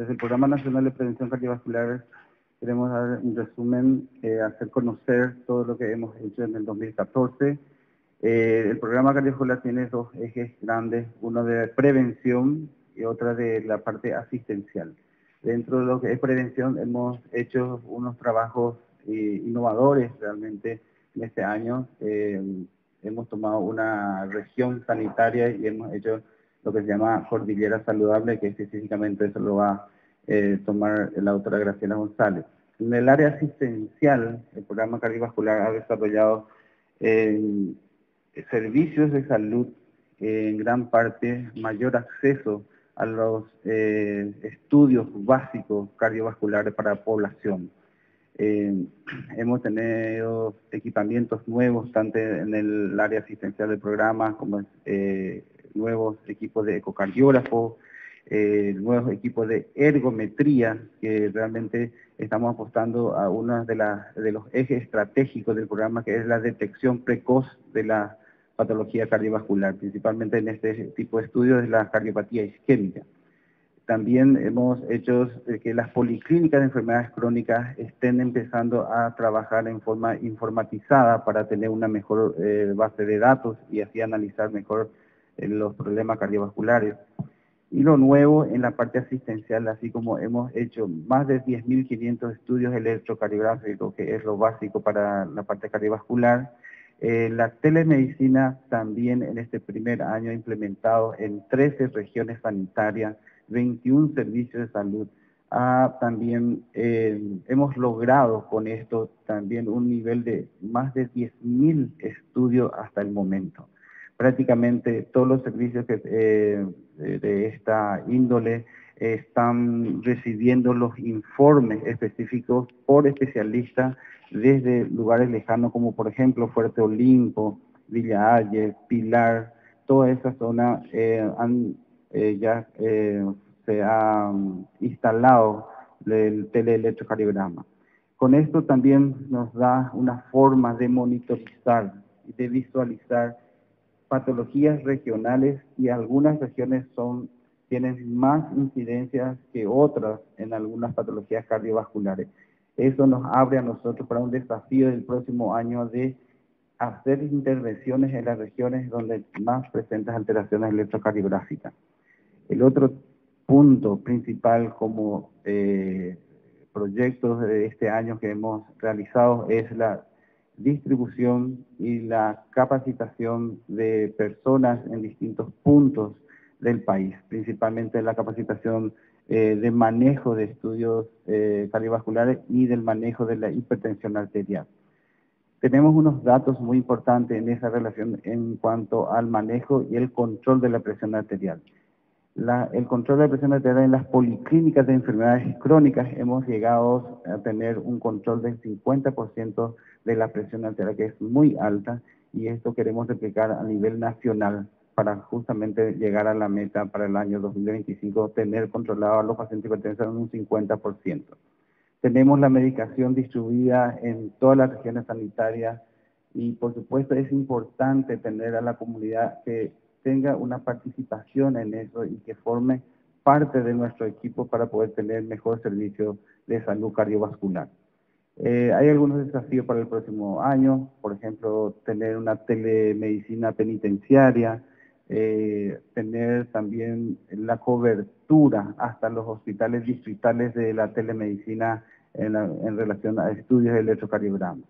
Desde el Programa Nacional de Prevención Cardiovascular queremos dar un resumen, hacer conocer todo lo que hemos hecho en el 2014. El programa cardiovascular tiene dos ejes grandes, uno de prevención y otra de la parte asistencial. Dentro de lo que es prevención hemos hecho unos trabajos innovadores realmente en este año. Hemos tomado una región sanitaria y hemos hecho lo que se llama Cordillera Saludable, que específicamente eso lo va a tomar la doctora Graciela González. En el área asistencial, el programa cardiovascular ha desarrollado servicios de salud, en gran parte mayor acceso a los estudios básicos cardiovasculares para la población. Hemos tenido equipamientos nuevos, tanto en el área asistencial del programa, como nuevos equipos de ecocardiógrafo, nuevos equipos de ergometría, que realmente estamos apostando a uno de los ejes estratégicos del programa, que es la detección precoz de la patología cardiovascular, principalmente en este tipo de estudios de la cardiopatía isquémica. También hemos hecho que las policlínicas de enfermedades crónicas estén empezando a trabajar en forma informatizada para tener una mejor base de datos y así analizar mejor los problemas cardiovasculares. Y lo nuevo en la parte asistencial, así como hemos hecho más de 10.500 estudios electrocardiográficos, que es lo básico para la parte cardiovascular, la telemedicina también en este primer año implementado en 13 regiones sanitarias, 21 servicios de salud. También hemos logrado con esto también un nivel de más de 10.000 estudios hasta el momento. Prácticamente todos los servicios de esta índole están recibiendo los informes específicos por especialistas desde lugares lejanos como por ejemplo Fuerte Olimpo, Villa Ayes, Pilar. Toda esa zona se ha instalado el teleelectrocardiograma. Con esto también nos da una forma de monitorizar y de visualizar patologías regionales, y algunas regiones tienen más incidencias que otras en algunas patologías cardiovasculares. Eso nos abre a nosotros para un desafío del próximo año de hacer intervenciones en las regiones donde más presentan alteraciones electrocardiográficas. El otro punto principal como proyectos de este año que hemos realizado es la distribución y la capacitación de personas en distintos puntos del país, principalmente la capacitación de manejo de estudios cardiovasculares y del manejo de la hipertensión arterial. Tenemos unos datos muy importantes en esa relación en cuanto al manejo y el control de la presión arterial. El control de la presión arterial en las policlínicas de enfermedades crónicas hemos llegado a tener un control del 50% de la presión arterial, que es muy alta, y esto queremos replicar a nivel nacional para justamente llegar a la meta para el año 2025, tener controlado a los pacientes hipertensos en un 50%. Tenemos la medicación distribuida en todas las regiones sanitarias y por supuesto es importante tener a la comunidad que tenga una participación en eso y que forme parte de nuestro equipo para poder tener mejor servicio de salud cardiovascular. Hay algunos desafíos para el próximo año, por ejemplo, tener una telemedicina penitenciaria, tener también la cobertura hasta los hospitales distritales de la telemedicina en relación a estudios de electrocardiograma.